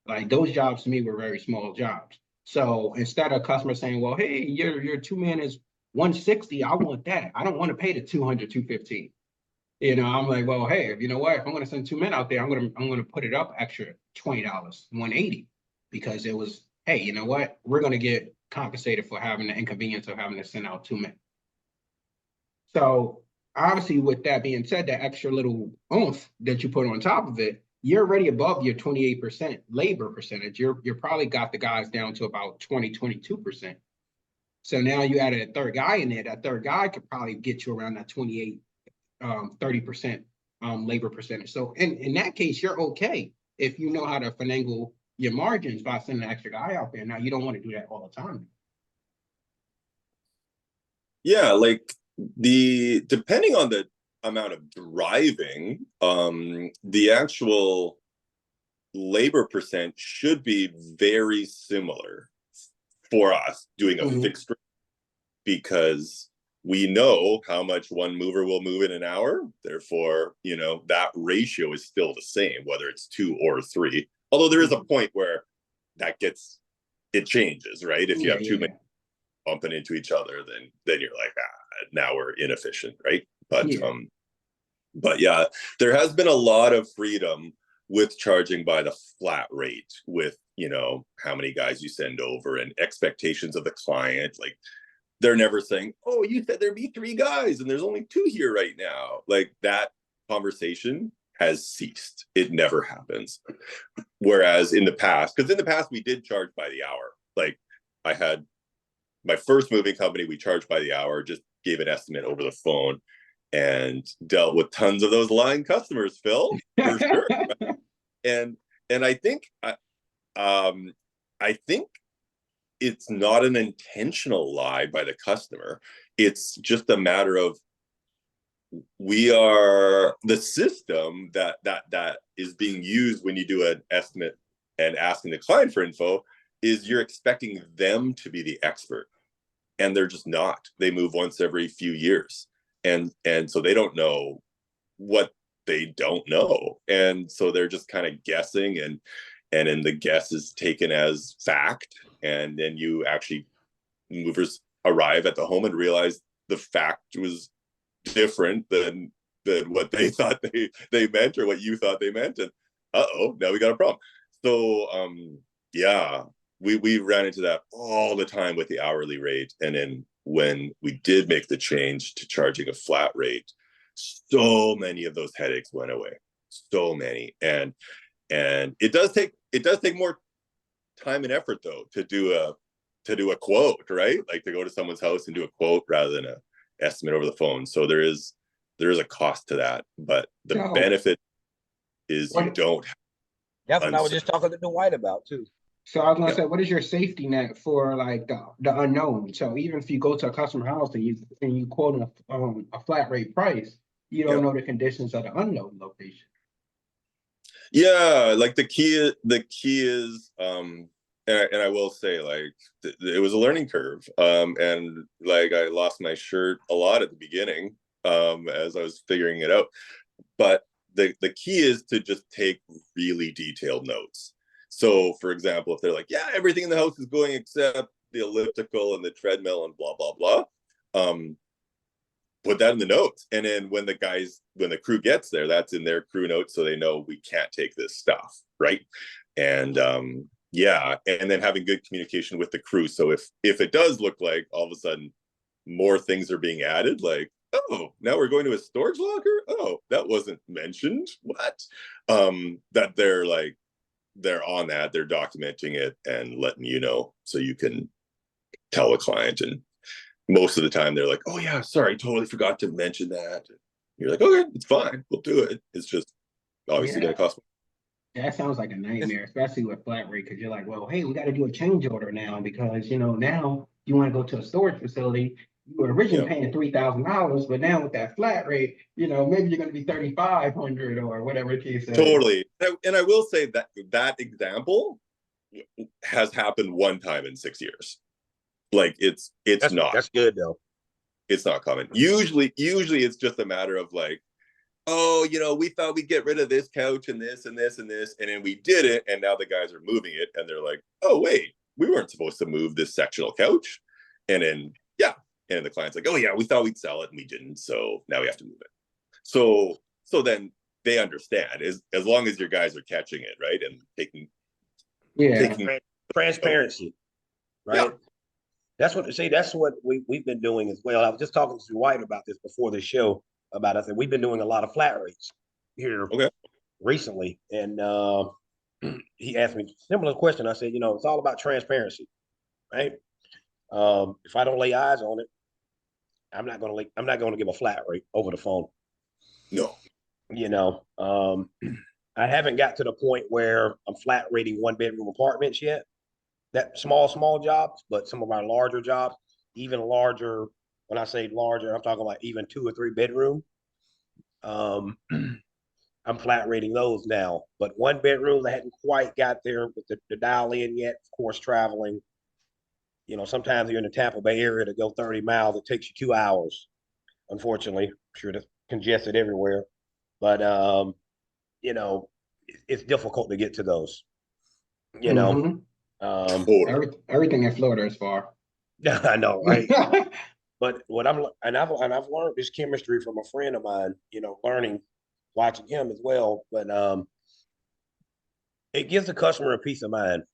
Like those jobs to me were very small jobs. So instead of customers saying, well, hey, your 2-man is 160, I want that. I don't want to pay the 200, 215. I'm like, well, hey, if what, if I'm going to send 2 men out there, I'm going to put it up extra $20, 180, because it was, hey, you know what, we're going to get compensated for having the inconvenience of having to send out 2 men. So obviously, with that being said, that extra little oomph that you put on top of it, you're already above your 28% labor percentage. You're probably got the guys down to about 20, 22%. So now you added a 3rd guy in there. That 3rd guy could probably get you around that 28, 30% labor percentage. So in that case, you're okay if you know how to finagle your margins by sending an extra guy out there. Now you don't want to do that all the time. Yeah, like depending on the amount of driving, the actual labor percent should be very similar for us doing a fixed rate, because we know how much one mover will move in an hour. Therefore, that ratio is still the same, whether it's 2 or 3. Although there is a point where it changes, right? If you have 2 men bumping into each other, then you're like, now we're inefficient, right? But yeah, there has been a lot of freedom with charging by the flat rate, with how many guys you send over and expectations of the client. Like, they're never saying, oh, you said there'd be 3 guys and there's only 2 here right now. Like, that conversation has ceased. It never happens. Whereas in the past we did charge by the hour. Like, I had my first moving company, we charged by the hour, just gave an estimate over the phone, and dealt with tons of those lying customers, Phil, for sure. And I think it's not an intentional lie by the customer. It's just a matter of the system that is being used when you do an estimate and asking the client for info is you're expecting them to be the expert, and they're just not. They move once every few years, and so they don't know what they don't know, and so they're just kind of guessing, and then the guess is taken as fact, and then movers arrive at the home and realize the fact was different than what they thought they meant, or what you thought they meant, and now we got a problem. So we ran into that all the time with the hourly rate. And then when we did make the change to charging a flat rate, so many of those headaches went away. So many. And it does take more time and effort, though, to do a quote, right? Like, to go to someone's house and do a quote rather than a estimate over the phone. So there is a cost to that, but the benefit is you don't. That's what I was just talking to Dwyght about too. So I was gonna Yeah. say, what is your safety net for like the unknown? So even if you go to a customer house and the unknown, so even if you go to a customer house and you quote a flat rate price, you don't Yep. know the conditions of the unknown location. Yeah, like the key is and I will say, like, it was a learning curve. And like I lost my shirt a lot at the beginning as I was figuring it out. But the key is to just take really detailed notes. So for example, if they're like, yeah, everything in the house is going except the elliptical and the treadmill and blah blah blah, put that in the notes. And then when the crew gets there, that's in their crew notes, so they know we can't take this stuff, right? And yeah, and then having good communication with the crew. So if it does look like all of a sudden more things are being added, like, oh, now we're going to a storage locker, oh, that wasn't mentioned, what? That they're on that, they're documenting it and letting you know, so you can tell a client. And most of the time they're like, oh yeah, sorry, totally forgot to mention that. You're like, okay, it's fine, we'll do it. It's just obviously Yeah, going to cost me. that sounds like a nightmare, especially with flat rate, because you're like, well, hey, we got to do a change order now because now you want to go to a storage facility. You were originally Yeah, paying $3,000, but now with that flat rate, maybe you're going to be 3,500 or whatever the case is. totally. And I will say that that example has happened one time in 6 years. Like it's That's good though. it's not common. Usually it's just a matter of like, oh, we thought we'd get rid of this couch and this and this and this, and then we did it, and now the guys are moving it, and they're like, oh wait, we weren't supposed to move this sectional couch. And then yeah, and the client's like, oh yeah, we thought we'd sell it and we didn't, so now we have to move it. So then they understand, as long as your guys are catching it, right, and taking Yeah. Transparency, right? Yeah. That's what we've been doing as well. I was just talking to Dwyght about this before the show about us, and we've been doing a lot of flat rates here Okay. recently. And he asked me a similar question. I said, it's all about transparency, right? If I don't lay eyes on it, I'm not going to give a flat rate over the phone. No. I haven't got to the point where I'm flat rating 1-bedroom apartments yet. That small jobs, but some of our larger jobs, even larger. When I say larger, I'm talking about even 2 or 3 bedroom. I'm flat rating those now, but 1 bedroom, I hadn't quite got there with the dial in yet. Of course, traveling. Sometimes you're in the Tampa Bay area to go 30 miles. It takes you 2 hours. Unfortunately, I'm sure it's congested everywhere, but it's difficult to get to those. Mhm. Totally. Everything in Florida is far. I know, right? But I've learned this chemistry from a friend of mine, learning, watching him as well. But it gives the customer a peace of mind.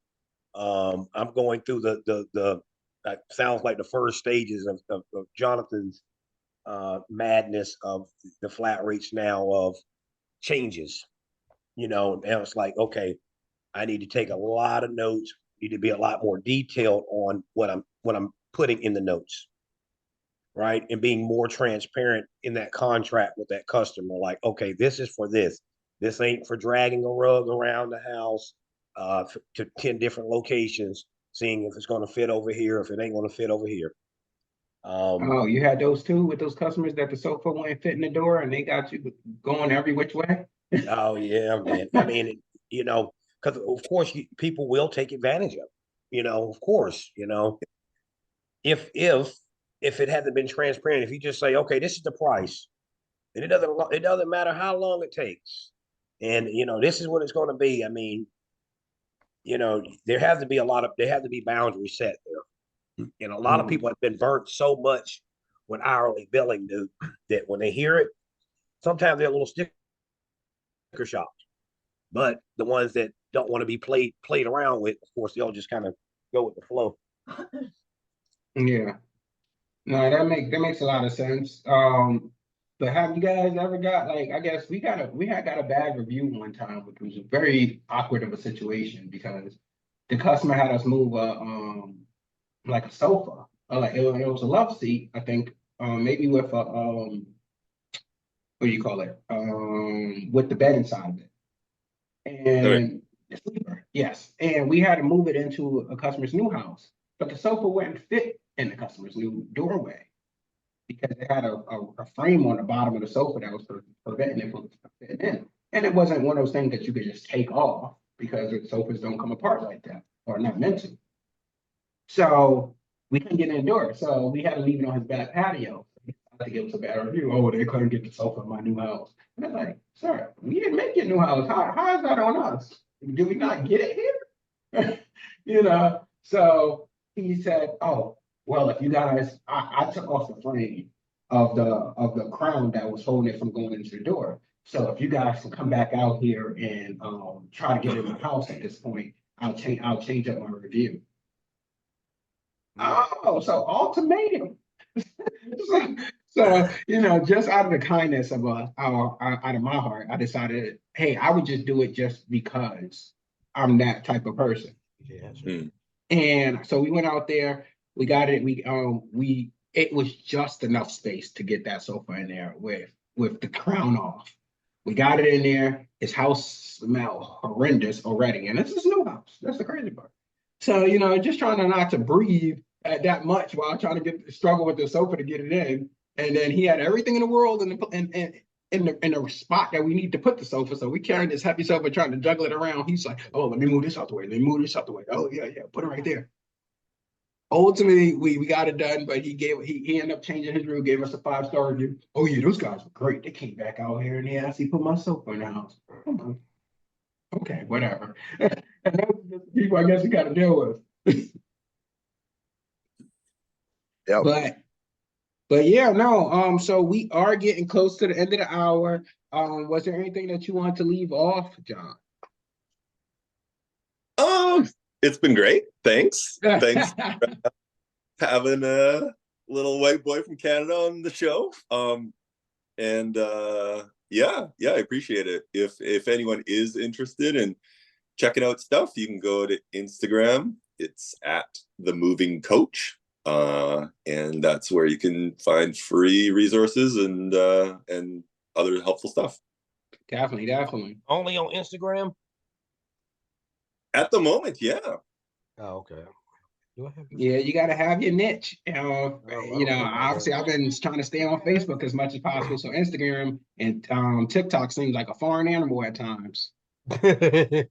I'm going through the sounds like the first stages of Jonathan's madness of the flat rates now of changes. And it's like, okay, I need to take a lot of notes, need to be a lot more detailed on what I'm putting in the notes, right? And being more transparent in that contract with that customer. Like, okay, this is for this. This ain't for dragging a rug around the house to 10 different locations, seeing if it's going to fit over here, if it ain't going to fit over here. Oh, you had those too with those customers that the sofa wouldn't fit in the door and they got you going every which way? Oh yeah, man. I mean, because of course people will take advantage of it. Of course, if it hasn't been transparent, if you just say, okay, this is the price, and it doesn't matter how long it takes, and this is what it's going to be. I mean, there has to be boundaries set there, and a lot of people have been burnt so much with hourly billing, dude, that when they hear it, sometimes they're a little sticker shocked. But the ones that don't want to be played around with, of course, they'll just kind of go with the flow. Yeah. No, that makes a lot of sense. But have you guys ever got like I guess we had got a bad review one time, which was a very awkward of a situation because the customer had us move like a sofa. Like it was a love seat, I think, maybe with a what do you call it? With the bed inside of it. Okay. And The sleeper, yes. And we had to move it into a customer's new house, but the sofa wouldn't fit in the customer's new doorway because it had a frame on the bottom of the sofa that was preventing it from fitting in. And it wasn't one of those things that you could just take off because the sofas don't come apart like that, or not meant to. So we couldn't get it indoors. So we had to leave it on his back patio. To give us a bad review. Oh, they couldn't get the sofa in my new house. And I'm like, sir, we didn't make your new house. How is that on us? Did we not get it here? You know, so he said, oh, well, if you guys, I took off the frame of the crown that was holding it from going into the door. So if you guys can come back out here and try to get in my house at this point, I'll change up my review. Oh, so ultimatum. So, you know, just out of the kindness of out of my heart, I decided, hey, I would just do it just because I'm that type of person. Yeah. And so we went out there, we got it, it was just enough space to get that sofa in there with the crown off. We got it in there. His house smelled horrendous already, and it's his new house. That's the crazy part. So, you know, just trying to not to breathe at that much while trying to struggle with the sofa to get it in. And then he had everything in the world in the spot that we need to put the sofa. So we carrying this heavy sofa, trying to juggle it around. He's like, oh, let me move this out the way. Let me move this out the way. Oh, yeah, put it right there. Ultimately, we got it done, but he ended up changing his review, gave us a 5-star review. Oh yeah, those guys were great. They came back out here and they actually put my sofa in the house. Come on. Okay, whatever. And those are just the people I guess you got to deal with. Yep. But yeah, no. So we are getting close to the end of the hour. Was there anything that you want to leave off, John? It's been great. Thanks. Thanks for having a little white boy from Canada on the show. Yeah, I appreciate it. If anyone is interested in checking out stuff, you can go to Instagram. It's at The Moving Coach. And that's where you can find free resources and other helpful stuff. Definitely. Only on Instagram? At the moment, yeah. Oh, okay. Yeah, you got to have your niche. You know, obviously I've been trying to stay on Facebook as much as possible. So Instagram and TikTok seems like a foreign animal at times. I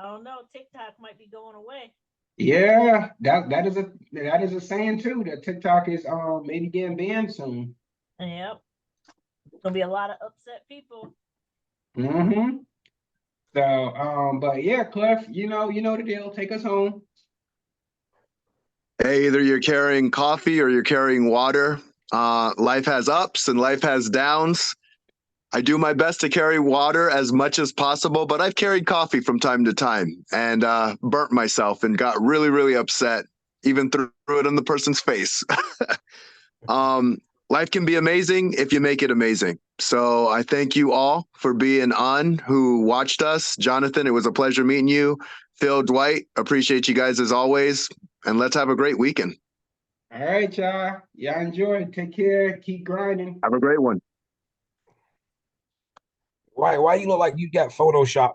don't know. TikTok might be going away. Yeah, that is a saying too, that TikTok is maybe getting banned soon. Yep. Gonna be a lot of upset people. Mm-hmm. So but yeah, Cliff, you know the deal. Take us home. Hey, either you're carrying coffee or you're carrying water. Life has ups and life has downs. I do my best to carry water as much as possible, but I've carried coffee from time to time and burnt myself and got really, really upset, even threw it in the person's face. Life can be amazing if you make it amazing. So I thank you all for being on who watched us. Jonathan, it was a pleasure meeting you. Phil, Dwyght, appreciate you guys as always. And let's have a great weekend. All right, y'all. Y'all enjoy. Take care. Keep grinding. Have a great one. Why you look like you got Photoshop?